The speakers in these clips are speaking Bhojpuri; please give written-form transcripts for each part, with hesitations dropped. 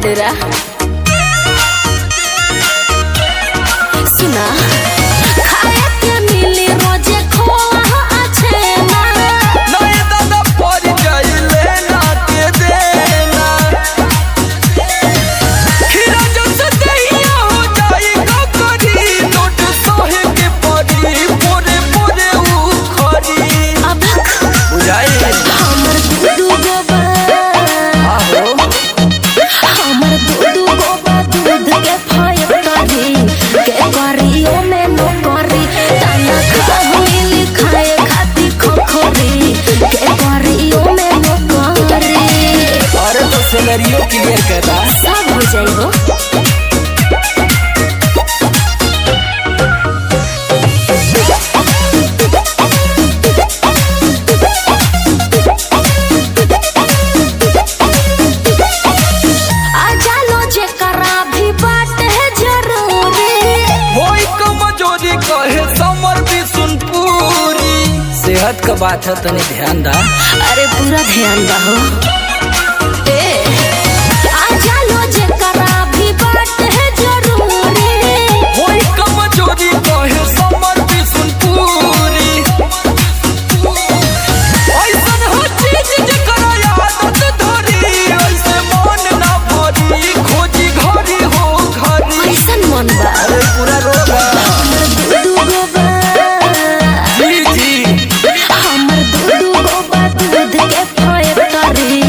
डेरा सुना खाए के मिली रोजे खोआ अच्छे ना नहीं दादा पर जाइले ना के देना खीरा जब से दैया हो जाई का करी नोट सोहे के परी पोरे पोरे उखरी अब बुझाई हमर दूध गोबा आहो हमर दूध गोबा दूध के फाय करी के करियो में नो करी ताना खाहिल खाए खाती खोखरी के करियो में नो करी अरे तो सिनेरियो क्लियर करता सब हो जाइबो सेहत का बात है तनी ध्यान दा। अरे पूरा ध्यान दा हो आजा लो जे करा भी बात है जरूरी होई कमजोरी कहे समर भी सुन पूरी ऐसन हो चीज जे करा आदत धरी ऐसे मन ना भरी खोजी घरी हो घरी ऐसन मन बा अरे पूरा रोबा दूध गोबा जी जी हमर दूध गोबा दूध के फाय करी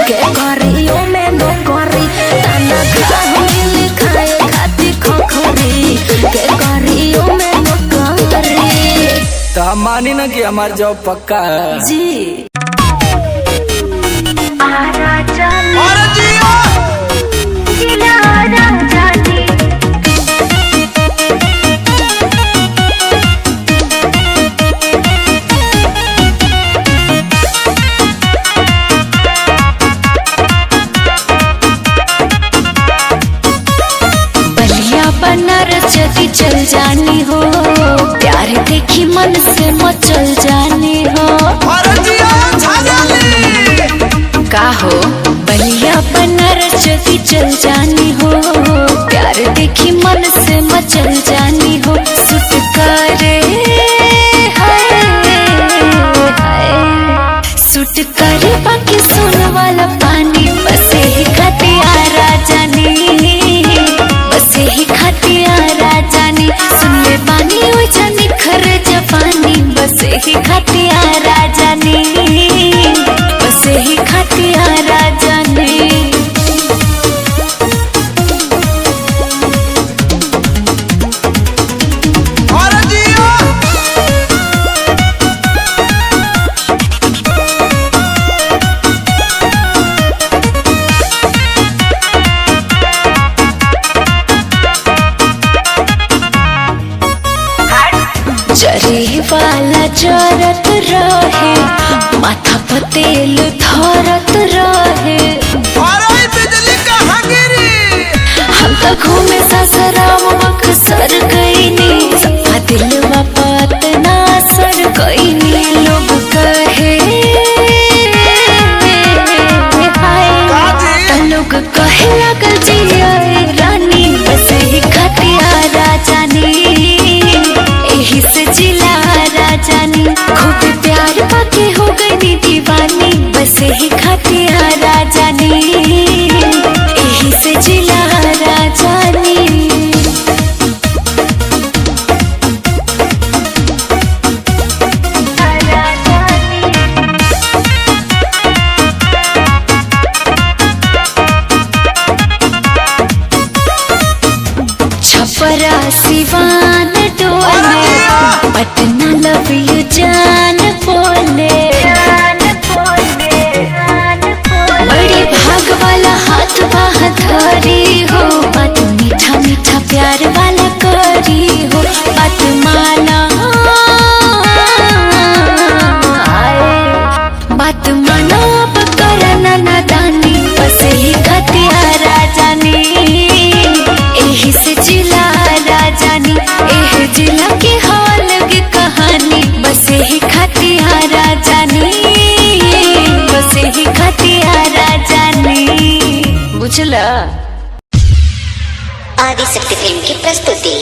के करियो में नो करी ताना खाहिल खाए खाती खोखरी के करियो में नो करी तो हम मानी ना कि हमार जॉब पक्का है जी और जियो बनारस यदि चल जानी हो प्यार देखी मन से मचल जानी हो का हो बलिया बनारस यदि चल जानी हो प्यार देखी मन से मचल जानी हो सुट करे सुट करे बाकी सुन वाला पानी बस ही खतियारा जानी बसे ही खतियारा जानी सुन ले पानी हो जानी खर जवानी बसे ही खतियारा जानी बसे ही खतियारा जानी जरी वाला जरत रहे, माथा पर तेल धरत रहे। अरे बिजली कहाँ गिरी? हम तो घूमे ससुराम अक्सर गईनी, सपा दिलवा पात ना सर गईनी। लोग कहे लोग कहे लगल जिया रानी, बस ही खतिया राजानी, यही से जिला राजानी। खूब प्यार पाके हो गई दीवानी, बस ही खतिया राजानी, यही से जिला राजानी। छपरा सिवान डोले, पटना लव यू जान बोले। बड़ी भाग वाला हाथ बाह धरी हो, बात मीठा मीठा प्यार वाला करी हो। बात माना बात मानो अब करना नादानी, बस ही खतिया राजानी, यही से जिला राजानी। एह जिला की हाल की कहानी, बस ही खतिया राजानी, बस ही खतिया राजानी। बुझला? आदिशक्ति फिल्म की प्रस्तुति।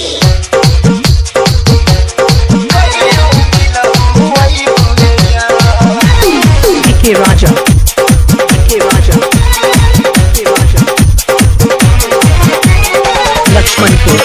के राजा लक्ष्मणपुर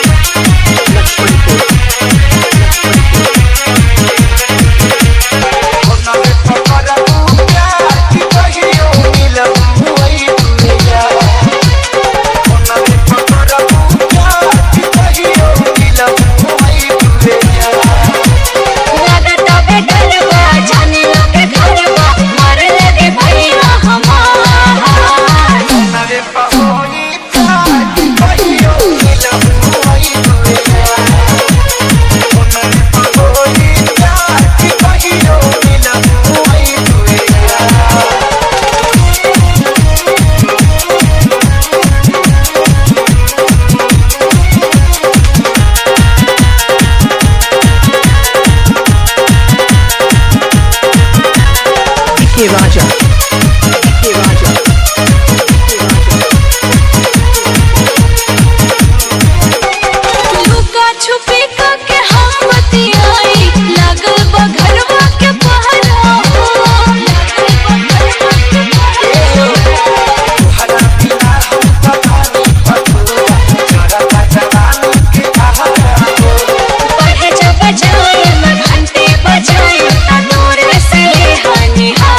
के राजा लुका छुपी के हम बतियाई, लागल बघरवा के पहरा हो, पढ़े जब बजाए घंटे बजाए, तोरे से हानि हा।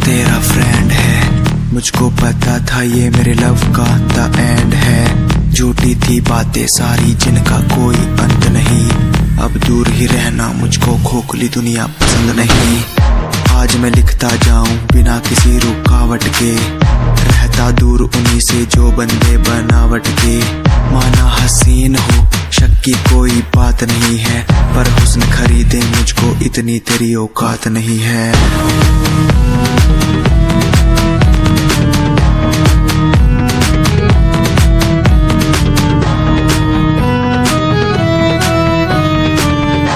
तेरा फ्रेंड है, मुझको पता था ये मेरे लव का द एंड है। झूठी थी बातें सारी जिनका कोई अंत नहीं, अब दूर ही रहना मुझको खोखली दुनिया पसंद नहीं। आज मैं लिखता जाऊं बिना किसी रुकावट के, रहता दूर उन्हीं से जो बंदे बनावट के। माना हसीन हो शक की कोई बात नहीं है, पर हुस्न खरीदे मुझको इतनी तेरी औकात नहीं है।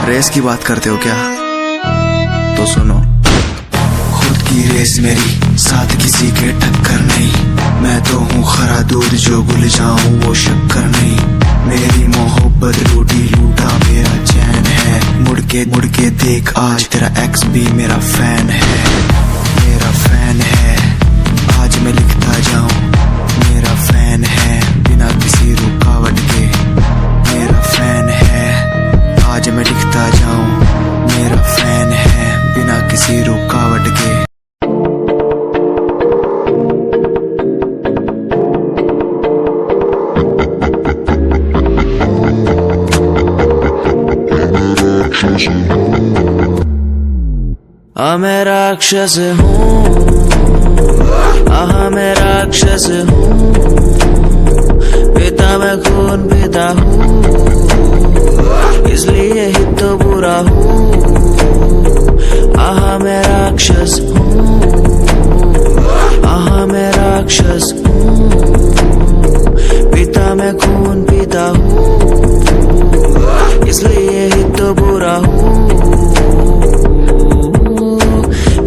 रेस की बात करते हो क्या? तो सुनो, खुद की रेस मेरी साथ किसी के टक्कर नहीं। मैं तो हूँ खरा दूध जो भूल जाऊं वो शक्कर नहीं। मेरी मोहब्बत लूटी लूटा मेरा चैन है, मुड़ के देख आज तेरा एक्स भी मेरा फैन है, मेरा फैन है। आज मैं लिखता जाऊं मेरा फैन है, बिना किसी रुकावट के मेरा फैन है। आज मैं लिखता जाऊं मेरा फैन है, बिना किसी रुकावट के। मैं राक्षस हूँ, मैं राक्षस हूँ, पिता मैं खून पिता हूँ, इसलिए ही तो बुरा हूँ। मैं राक्षस हूँ, मैं राक्षस हूँ, पिता मैं खून पिता हूँ, इसलिए ही तो बुरा हूँ।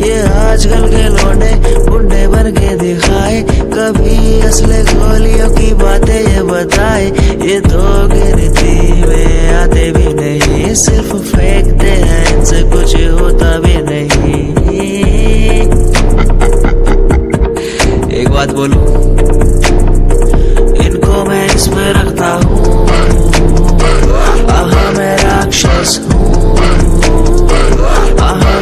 ये आजकल के लौंडे बुंडे बन के दिखाए, कभी असले गोलियों की बातें ये बताए। ये तो गिनती में आते भी नहीं, सिर्फ फेंकते हैं, इनसे कुछ होता भी नहीं। एक बात बोलूं, इनको मैं इसमें रखता हूँ। मैं राक्षस हूँ,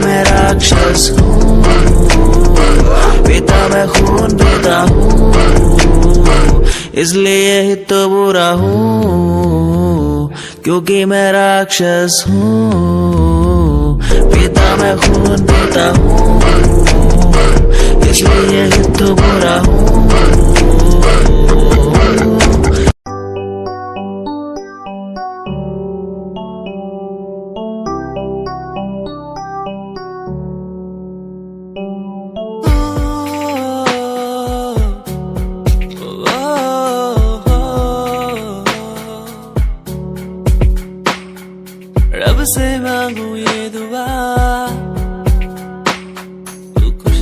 मैं राक्षस हूँ, पिता मैं खून पिता हूँ, इसलिए ही तो बुरा हूँ, क्योंकि मैं राक्षस हूँ। पिता मैं खून पिता हूँ, इसलिए ही तो बुरा हूँ। रब से मांगू ये दुआ, तू खुश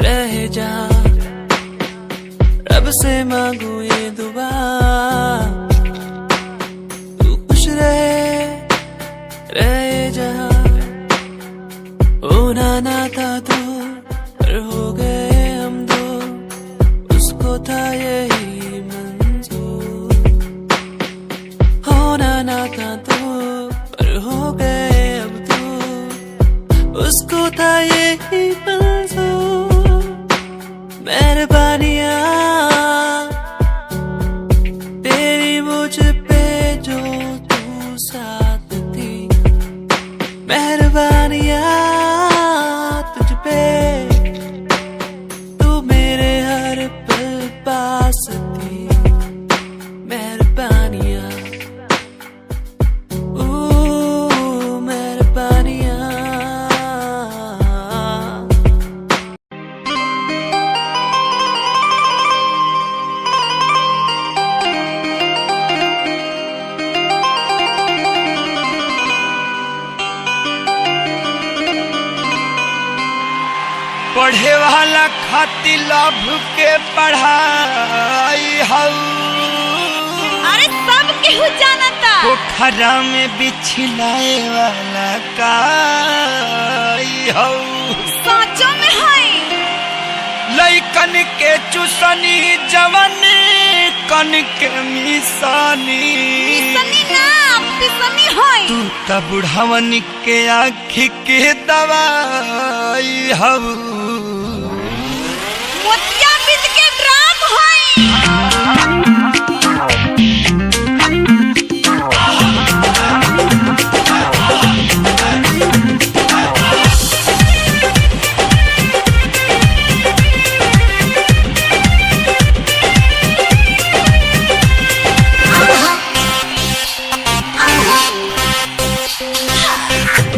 रहे जा। रब से मांगू ये दुआ, तू खुश रहे जा। होना ना था तो पर हो गए हम दो, उसको था यही मंजूर। होना ना था तो पर हो गए अब तो, उसको था यही मंजूर। मेहरबानियाँ तेरी मुझ पे जो तू साथ थी, मेहरबानियाँ तुझ पे तू मेरे हर पल पास थी। मेहरबानियाँ पढ़े वाला खातिर लाभ के पढ़ाई हऊ। अरे सब केहू जानता। पोखरा में बिछलाए वाला काई हऊ। साचो में है। लइकन के चुसनी जवन कन के मिसानी। मिसनी ना पिसनी होई। तू त बुढ़ावन के आँखी के दवाई हऊ। मोतिया बिद के ड्राम होई।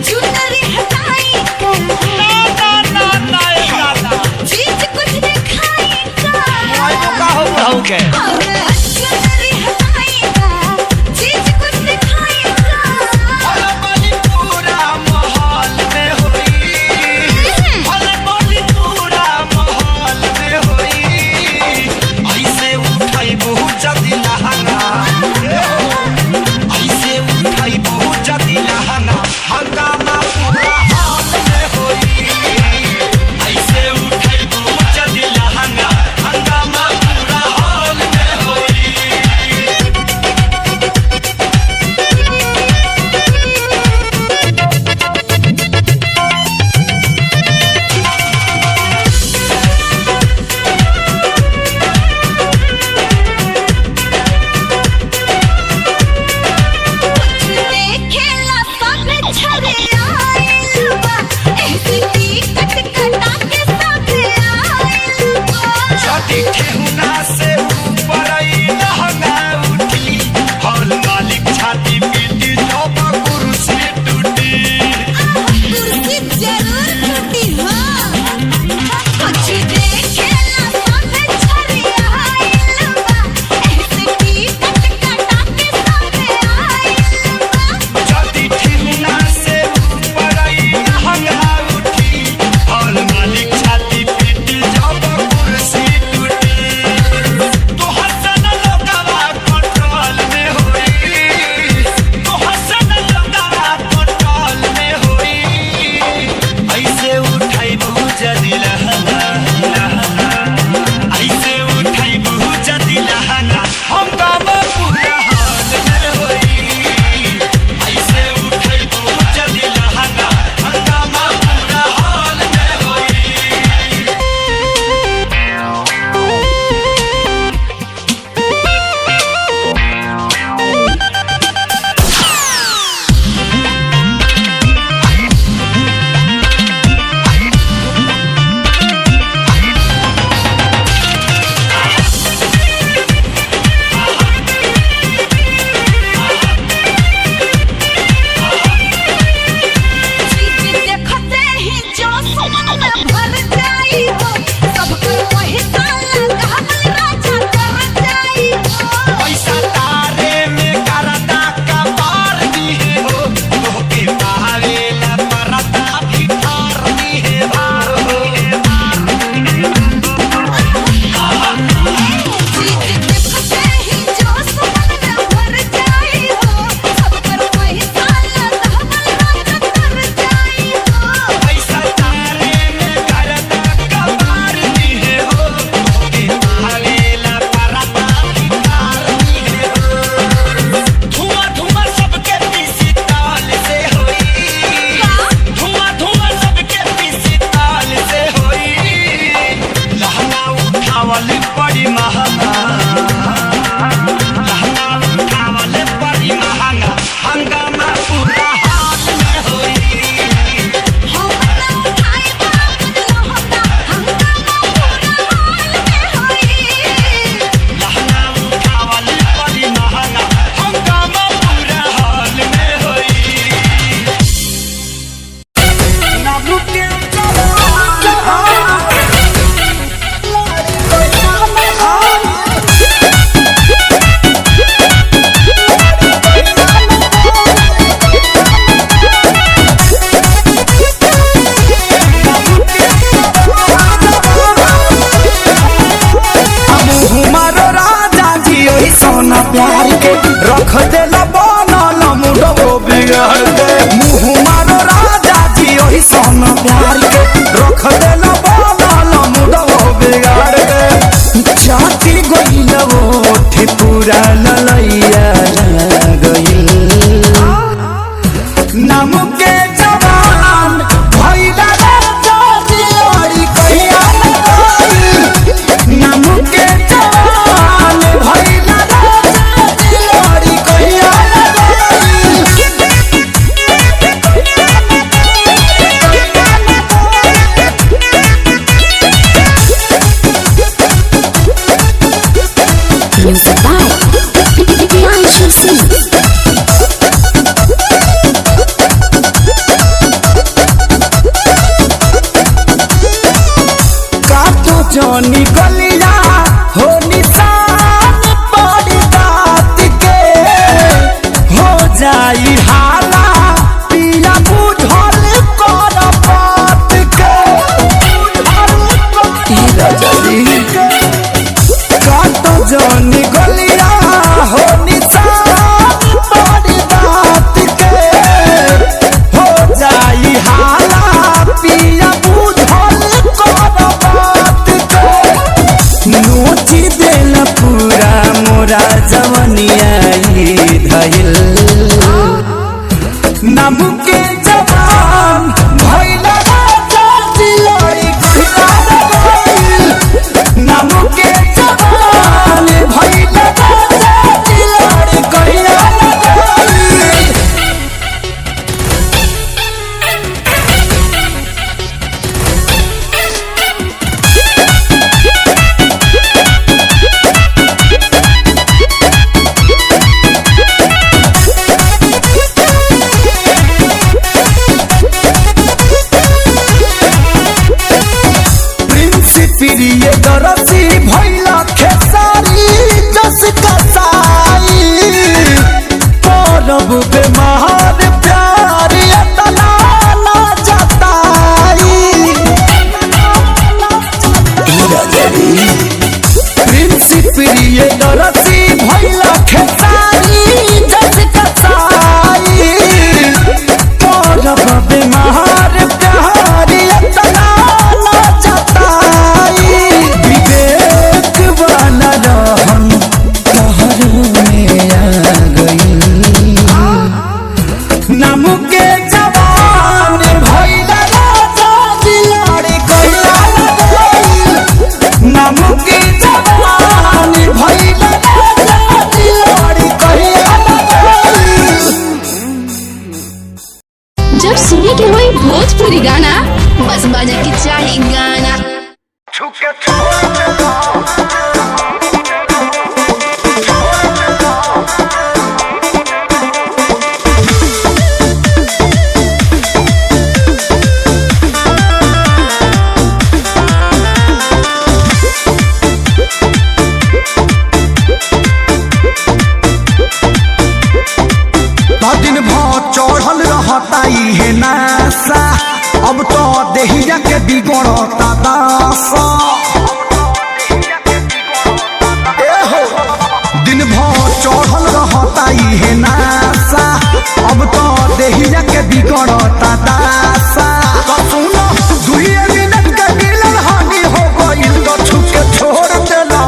चुनरी हटाई चीज कुछ दिखाई के चुनरी हटाई चीज कुछ दिखाई पूरा माहौल में होई। पूरा माहौल में होई। ऐसे उठाई बहुत जल्दी लहंगा। ऐसे उठाई बहुत जल्दी लहंगा। हंगामा पूरा हाल में होई। ऐसे उठाई बहुत जल्दी लहंगा। हंगामा पूरा हाल में होई। देखेला सब छरे आइल बा ऐसे टिकट कटा के सब आइल बा। छठी ठेहुना से ऊपर आई लहंगा उठी। हॉल मालिक छाती पीटी जब कुर्सी टूटी। कुर्सी जरूर टूटी हो। कुछ देखेला सब छरे आइल बा ऐसे टिकट कटा के सब आइल बा। छठी ठेहुना से ऊपर आई लहंगा उठी। हॉल मालिक छाती पीटी जब कुर्सी टूटी। तो हसन लोगवा कंट्रोल में होई। तो हसन लोगवा कंट्रोल में होई। ऐसे उठाई बहुत जल्दी लहंगा। ऐसे उठाई बहुत जल्दी लहंगा। हंगामा पूरा हाल में होई। ऐसे उठाई बहुत जल्दी लहंगा। हंगामा पूरा हाल में होई। चीज देखते ही जो मन में भर जाई हो। सबको वही साला कहल राजा कर जाई हो। पैसा तारे में करता का पार दी है हो। तोहके पावेला परता भी ठार दी है हार हो। चीज देखते ही जो मन में भर जाई हो। सबको वही साला कहल राजा कर जाई हो। पैसा तारे में करता का पार दी है हो। तोहके पावेला परता भी ठार दी है हो। धुआं धुआं सबके पीसी ताल से होई। धुआं धुआं सबके पीसी ताल से होई। लहंगा उठावल बड़ी महंगा। लहंगा उठावल बड़ी महंगा। हंगामा पूरा हाल में होई। हम ना उठाई बात लहंगा हंगामा पूरा हाल में होई। लहंगा उठावल बड़ी महंगा। हंगामा पूरा हाल में होई। ना लुटे जनी गलिया हो निशान पड़ी बात के हो जाई हाला पिया बुझल कर बात के काटो जनी गलिया हो निशान पड़ी बात के हो जाई हाला पिया बुझल कर बात के नोची देल पूरा मोरा जवनिया धइल नाम के जवान भइला राजा दिलई खिला गइल नाम के जवान भइला राजा दिलई खिला गइल प्रिय दरसी भइला खेसारी जस कसाई परब बेमार प्यार एतना ना जताई प्रिय दरसी भइला खेसारी जस कसाई परब बेमार प्यार एतना ना जताई विवेक वाला रहन तोहरो में आ गई नाम के जवान भइला राजा दिलाड़ी कहिला गइल नाम के जवान भइला राजा दिलाड़ी कहिला गइल। जब सुने के होई भोजपुरी गाना बस बजे के चाही गाना। दिन भर चढ़ल रहता है नासा अब तो देहिया के बिगड़ता दासा दिन भर चढ़ल रहता है नासा अब तो देहिया के बिगड़ता दासा तो सुनो दुइये मिनट के मिलन हानि हो गइल तो छुके छोड़ देला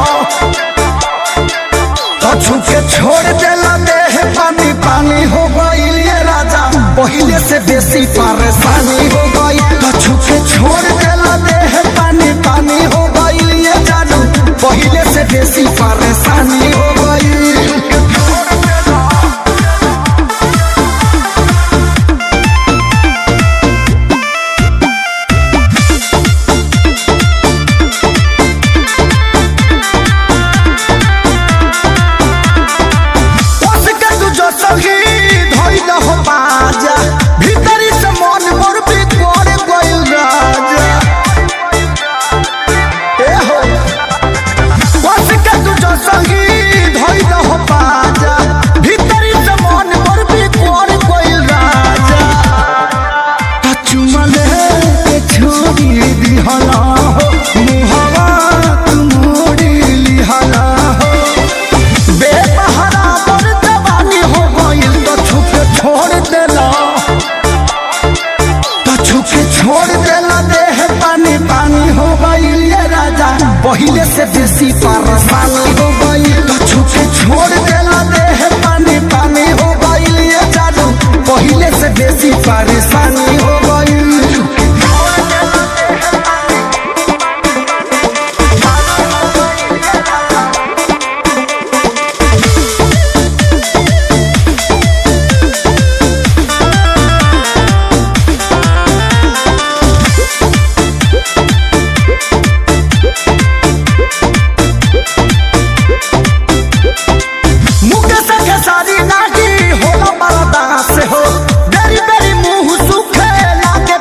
तो छुके छोड़ देला देह पानी पानी हो गइल ये राजा पहिले से बेसी परेशानी हो गई तो छुके छोड़ देला देह पानी पानी हो गइल ये जानू पहिले से बेसी परेशानी हो गई। पहिले से बेसी परेशानी हो गई तो छुके छोड़ देला देह पानी पानी हो गई ये जानू पहिले से बेसी परेशानी हो गई। होला बड़ा से हो बेरी बेरी मुंह सुखे लागे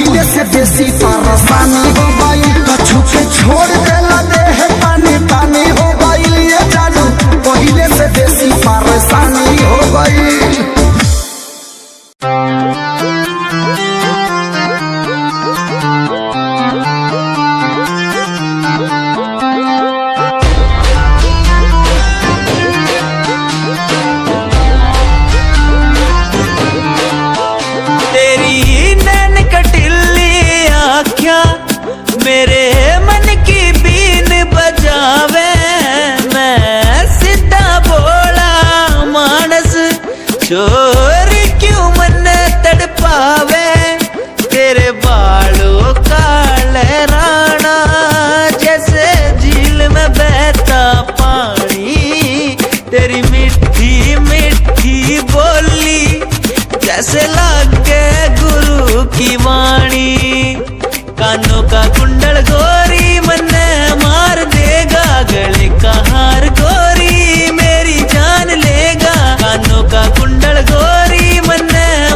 पहले से बेसी परेशानी हो गई। कछु के छोड़ देला देह पानी पानी हो गई। ये जानू पहले से बेसी परेशानी हो गई। तेरी नैन कटिली आँखियाँ मेरे मन की बीन बजावे। मैं सीधा बोला मानस चोर क्यों मन तड़पावे। तेरे बालों का लहराना जैसे झील में बहता पानी। तेरी मीठी मीठी बोली जैसे लागे गुरु की वाणी। कानों का कुंडल गोरी मन मार देगा। गले का हार गोरी मेरी जान लेगा। कानों का कुंडल गोरी मन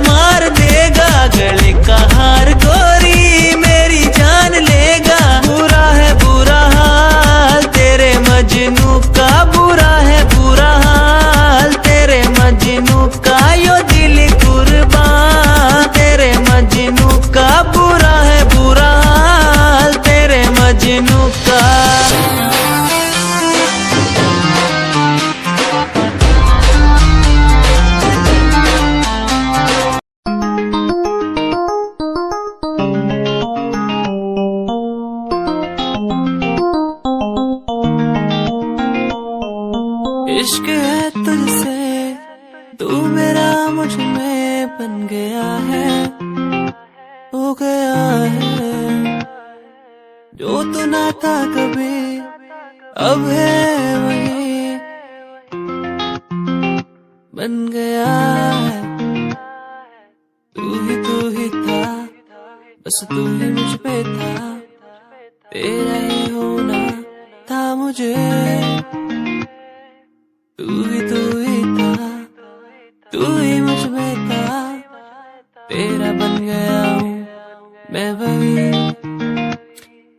मार देगा। गले का हार गोरी मेरी जान लेगा। बुरा है बुरा हाल तेरे मजनू का। बुरा है बुरा हाल तेरे मजनू का। यो दिल कुर्बान तेरे मजनू का। बुरा है बुरा हाल तेरे मजनू का। इश्क है तुझसे तू मेरा मुझ में बन गया है। हो गया है जो तू ना था कभी अब है वही बन गया है। तू ही था बस तू ही मुझ पे था। तेरा ही होना था मुझे। तू ही था तू ही मुझ में था। तेरा बन गया हूँ मैं वही।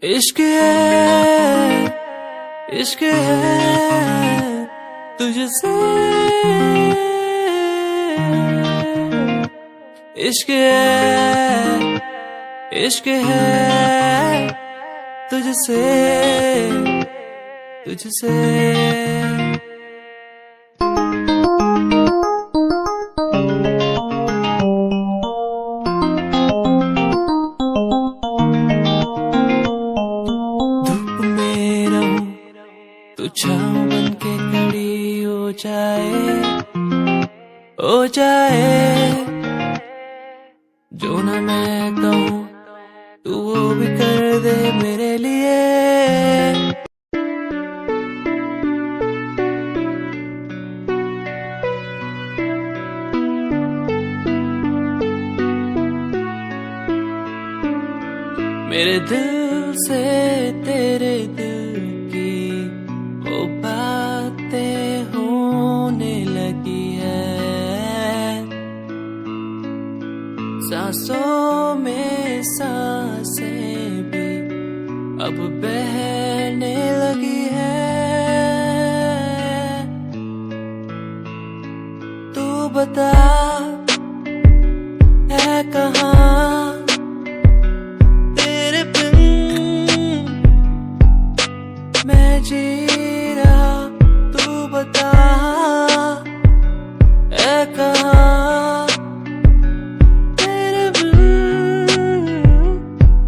इश्क है तुझसे। इश्क है तुझसे तुझसे। छाँव बन के खड़ी हो जाए जो ना मैं कहूँ तू वो भी कर दे मेरे लिए। मेरे दिल से तेरे दिल की वो बातें होने लगी है। सांसों में सांसें भी अब बहने लगी है। तू बता है कहाँ मैं जी रहा। तू बता है कहाँ तेरे बिन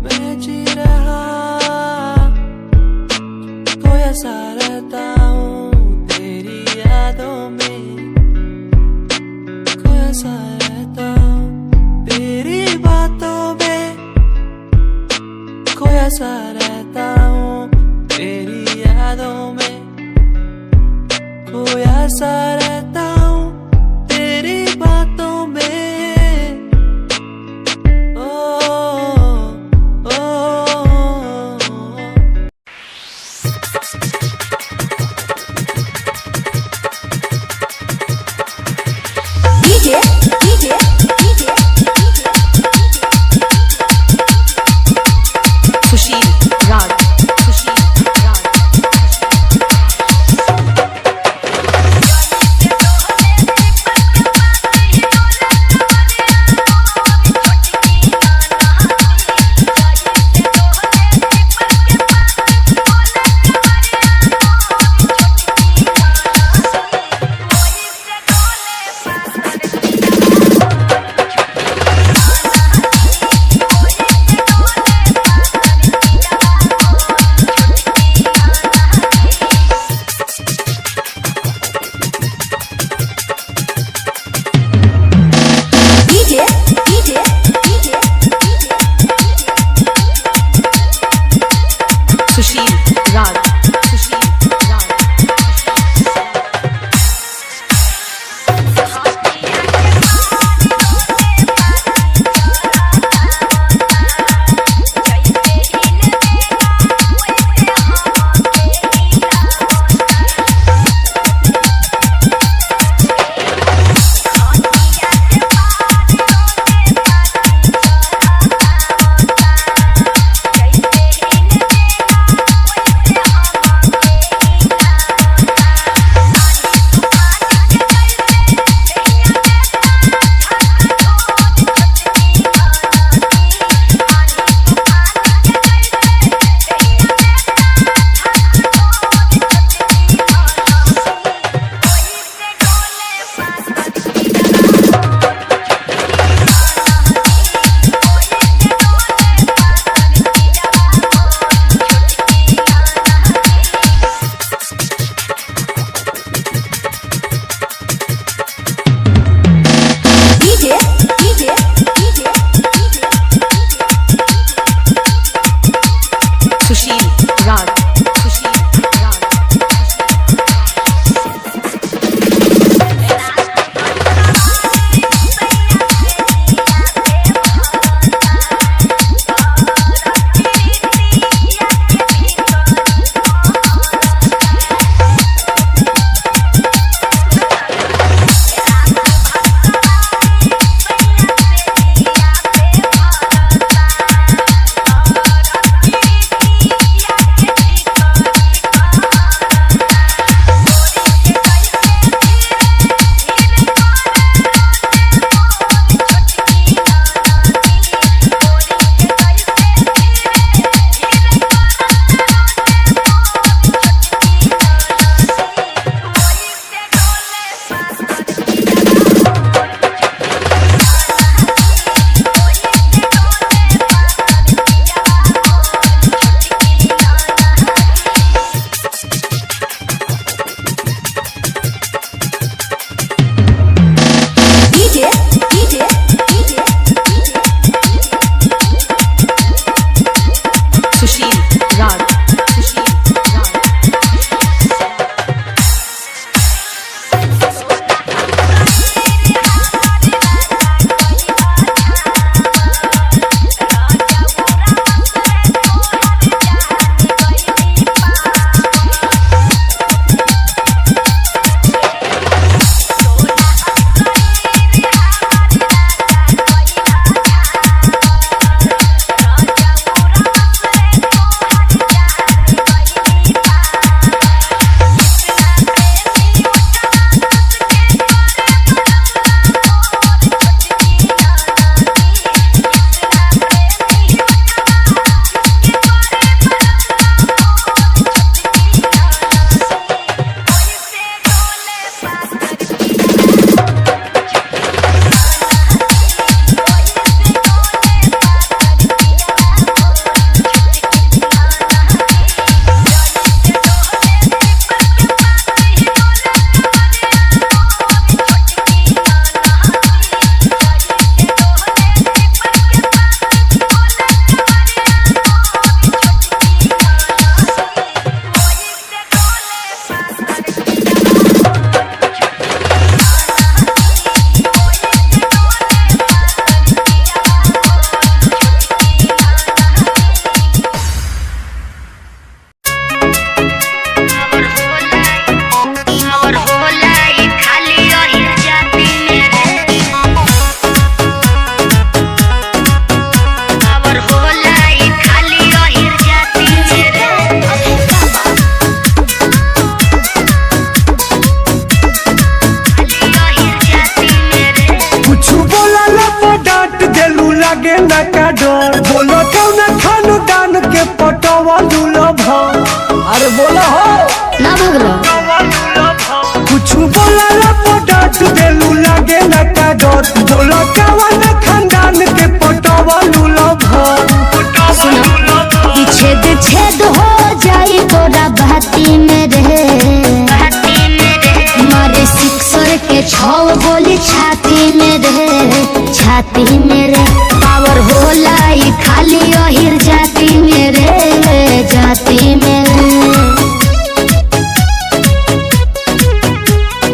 मैं जी रहा। खोया सा रहता हूँ तेरी यादों में। खोया सा रहता हूँ तेरी बातों में। खोया सा रहता हूँ तेरी यादों में। खोया सा रहता हूँ तेरी बातों में। ओ, ओ, DJ ना डर बोला कवन खानदान के पटवा लूला भर छेद छेद हो जाई तोरा बहती में रहे मारे सिक्सर के 6 गोली छाती में रहे छाती में रे पावर होला ई खाली ओहिर जाती में रे जाती में रे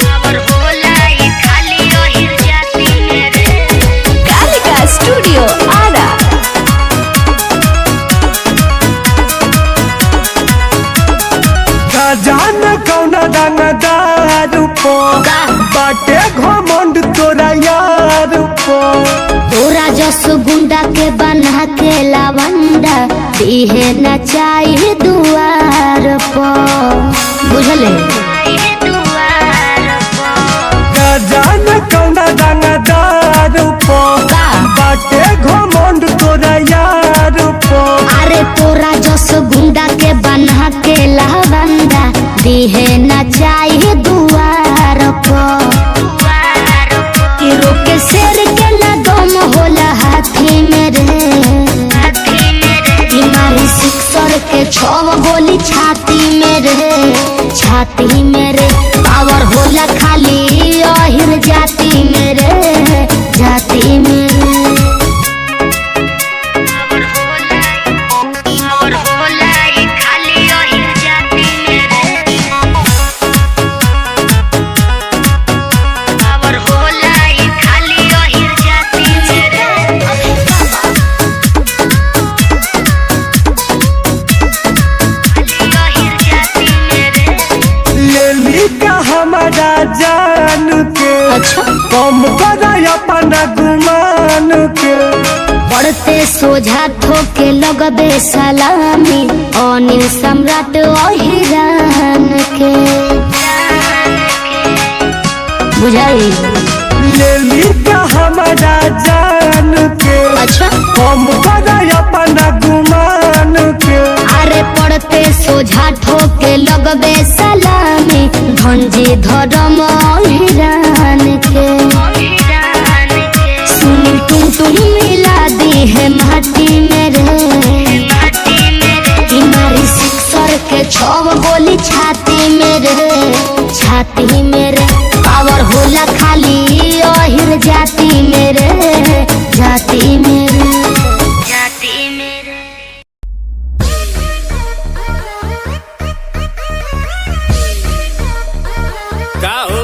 पावर होला ई खाली ओहिर जाती में रे कालिका स्टूडियो आरा जान कौना दाना दारू पो बाटे घमंड तोरा यार पो तोरा जस गुंडा के बना के लावंडा दिहे न चाहिए दुआर पर बुझले जान कौना दाना दारू पो बाटे घमंड तोरा यार पो अरे तोरा जस गुंडा के बना के लावंडा दिहे न चाहिए दुआर पर के शेर के लगम होला हाथी में रे मारी सिक्सर के 6 गोली छाती में रे छाती में रे पावर होला खाली ओहिर जाती में रे जाती में रे पावर होला ई खाली ओहिर जाती में रे पावर होला ई खाली ओहिर जाती में रे लेली का हमारा जान के अच्छा कम कर अपना गुमान के पढ़ते सोझा ठोके लगबे सलामी अनिल सम्राट ओहिरान के बुझाई लेली का हमारा जान के अच्छा कम कर अपना गुमान के अरे पढ़ते सोझा ठोके लगबे सलामी धनजी धर्म ओहिरान के सुनील तुम मिला दी है माटी में रे मारी सिक्सर के 6 गोली छाती में रे छाती में रे पावर होला खाली ओहिर जाती में रे जाती में रे जाती में रे का हो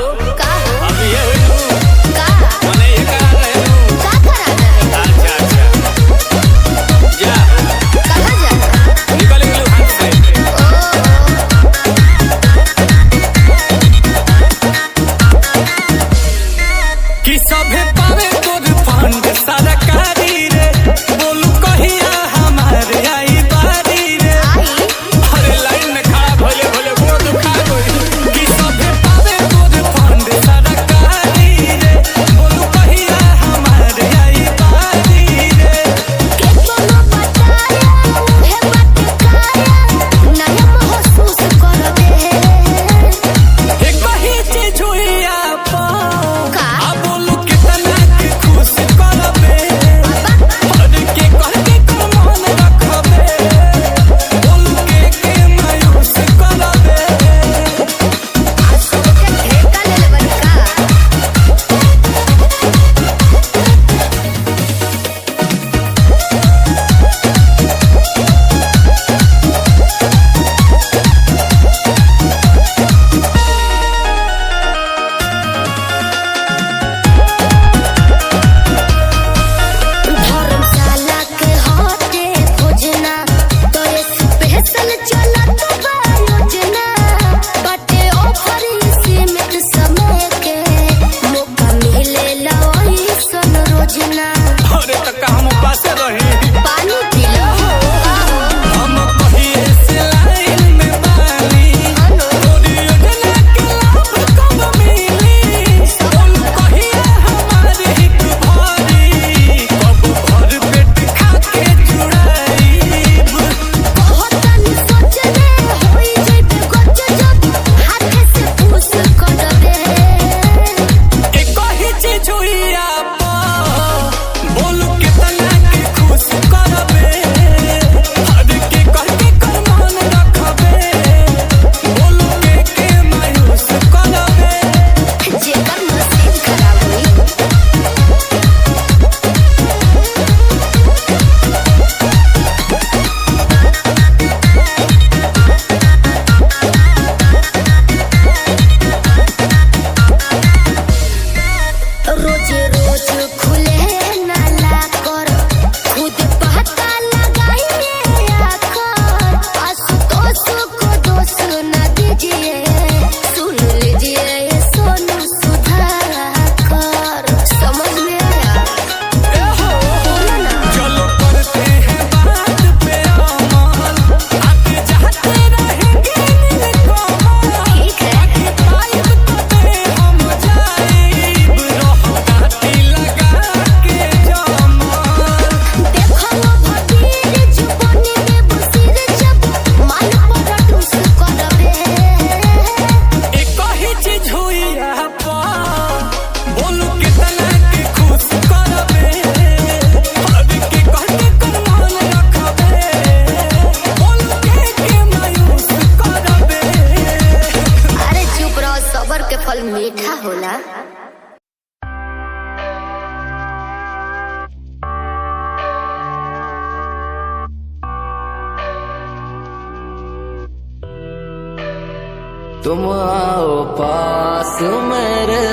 तुम आओ पास मेरे,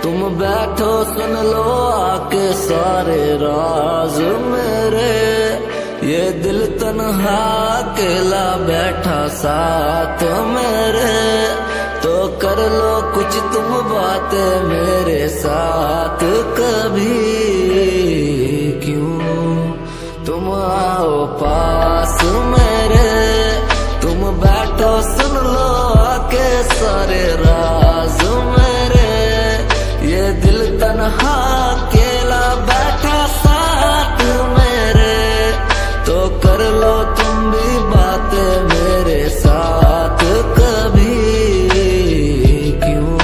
तुम बैठो सुन लो आके सारे राज मेरे। ये दिल तन्हा अकेला बैठा साथ मेरे, तो कर लो कुछ तुम बातें मेरे साथ कभी। क्यों तुम आओ पास मेरे, तुम बैठो सुन लो आके सारे राज मेरे। ये दिल तन्हा अकेला बैठा साथ मेरे, तो कर लो तुम भी बातें मेरे साथ कभी। क्यों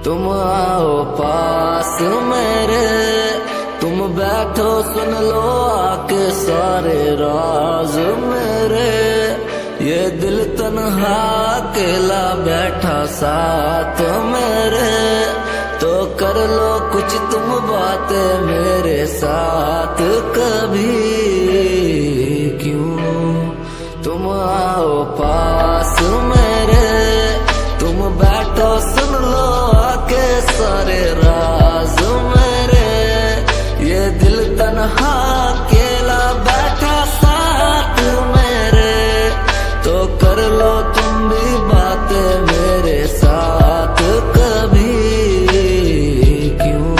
तुम आओ पास मेरे, तुम बैठो सुन लो आके सारे राज मेरे। ये दिल तन्हा अकेला बैठा साथ मेरे, तो कर लो कुछ तुम बातें मेरे साथ कभी। क्यों तुम आओ पास मेरे, तुम बैठो सुन लो आके सारे राज मेरे। ये दिल तन्हा अकेला बैठा साथ मेरे, तो कर लो तुम भी बातें मेरे साथ कभी। क्यों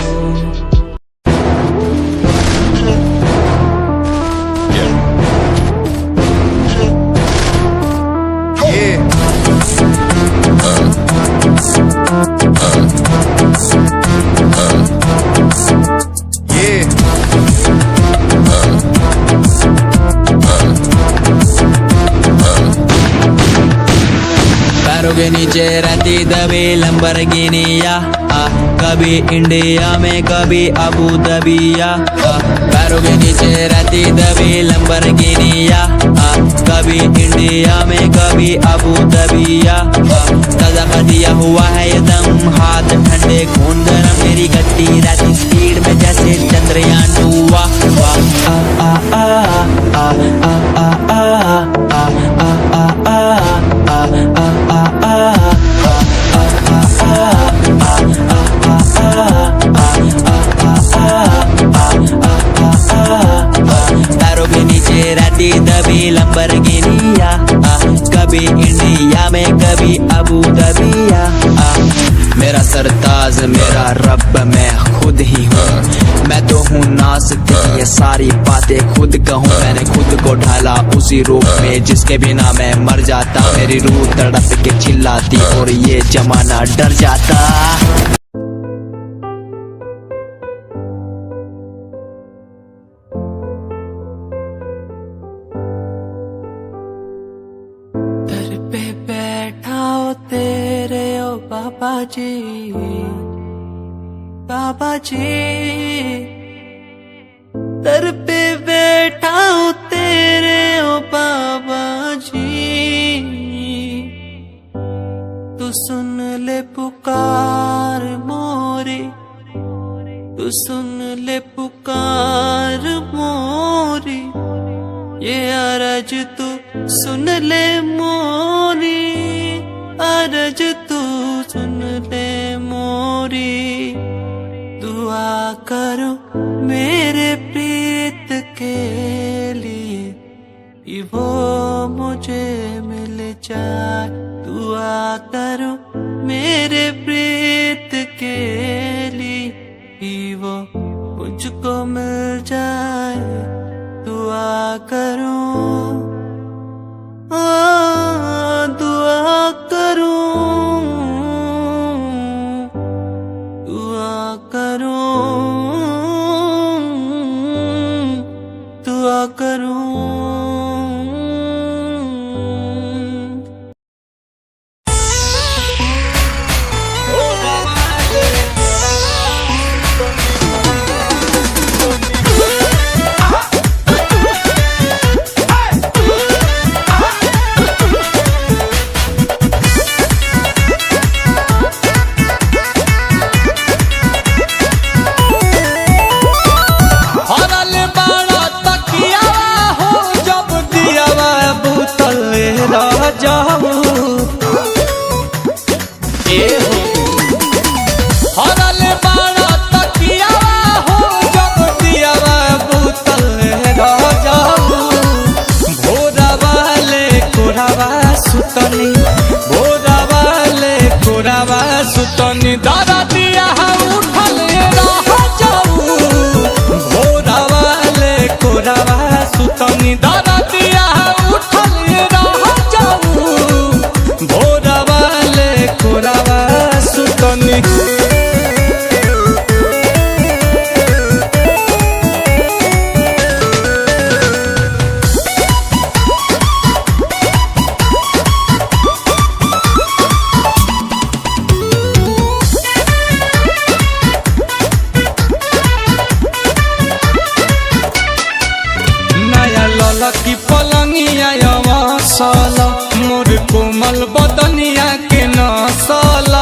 पैरों के नीचे रहती दबी लंबरगिनिया, कभी इंडिया में कभी अबू दबिया। पैरों के नीचे रहती दबी लंबरगिनिया, कभी इंडिया में कभी अबू दबिया। ताजा कर दिया हुआ है ये दम, हाथ ठंडे खून गरम, मेरी गड्डी रहती स्पीड में जैसे चंद्रयान हुआ। पैरों के नीचे रहती दबी लंबरगिनिया, कभी इंडिया में कभी अबू दबिया। मेरा सरताज मेरा रब मैं खुद ही हूँ, मैं तो हूँ नाज़िक, ये सारी बातें खुद कहूँ। मैंने खुद को ढाला उसी रूप में जिसके बिना मैं मर जाता। मेरी रूह तड़प के चिल्लाती और ये जमाना डर जाता। दर पे बैठा हो तेरे ओ बाबा जी, बाबा जी। दर पे बैठा हो तेरे ओ बाबा जी, तू सुन ले पुकार मोरी, तू सुन ले पुकार मोरी। ये अरज तू सुन ले मोरी, अरज तू सुन ले मोरी। दुआ करो मेरे प्रीत के लिए, कि वो मुझे मिल जाए। दुआ करो मेरे प्रीत के लिए, कि वो मुझको मिल जाए। दुआ करूं, दुआ करूं, दुआ करूं, दुआ करूं। जाऊ ए हो हरले बाड़ा तकियावा हो जब दियावा बुतल रह जाऊ भोरा वाले कोरावा सुतनी भोरा वाले कोरावा सुतनी दादा दिया उठल रह जाऊ भोरा वाले कोरावा सुतनी दादा दिया उठल रह जाऊ भोरा वाले कोरावा सुतनी लकी पलंगिया मसल मोर कोमल बदनिया के नसल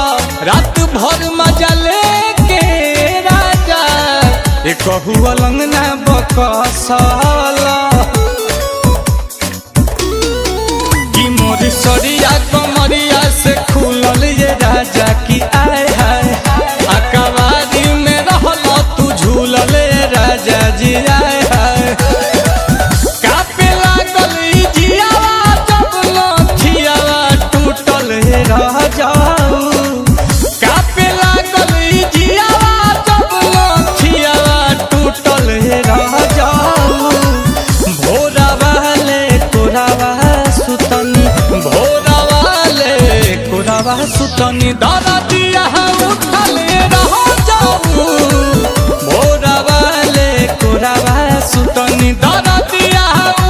रात भर मजा लेके राजा एक अलंग ना बकसल कि मोर सरिया कमरिया से खुलल ये राजा की आय हाय अकबारी में रहल तू झूलल राजा जी आय हाय रह जाऊ कापे लागल जियावा जब लखियावा टूटल रह जाऊ भोरा वाले कोरावा सुतनी भोरा वाले कोरावा सुतनी दादा दिया उठल रह जाऊ भोरा वाले कोरावा सुतनी दादा दिया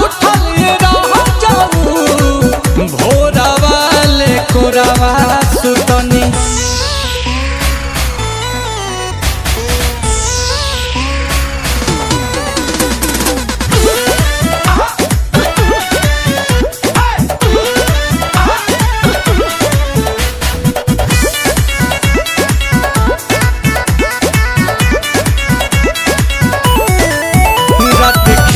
उठल रह जाऊ भोरा वाले कोरावा सुतनी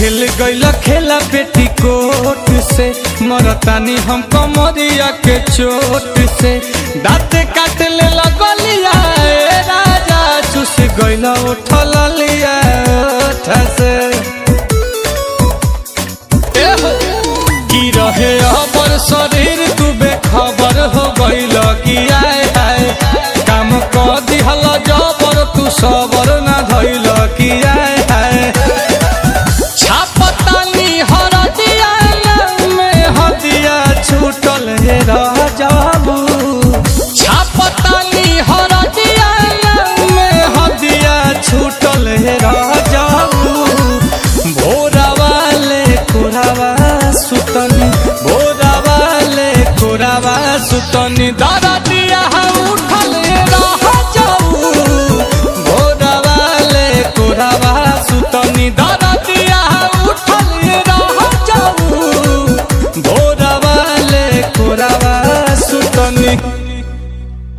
खेल गईल खेला बेटी कोट से मरतानी हम कमरिया के चोट से दाँत काट ले लगलिया राजा चुस गईल उठल लिया से की रहे अबर शरीर तू बेखबर हो गईल की आए हाय काम क दिहल जबर तू सबर ना धइल की आए हाय छूटल रह जाबू छापतानी हरदिया में हदिया छूटल रह जाबू भोरा वाले कोरावा सुतनी भोरा वाले कोरावा सुतनी दादा दिया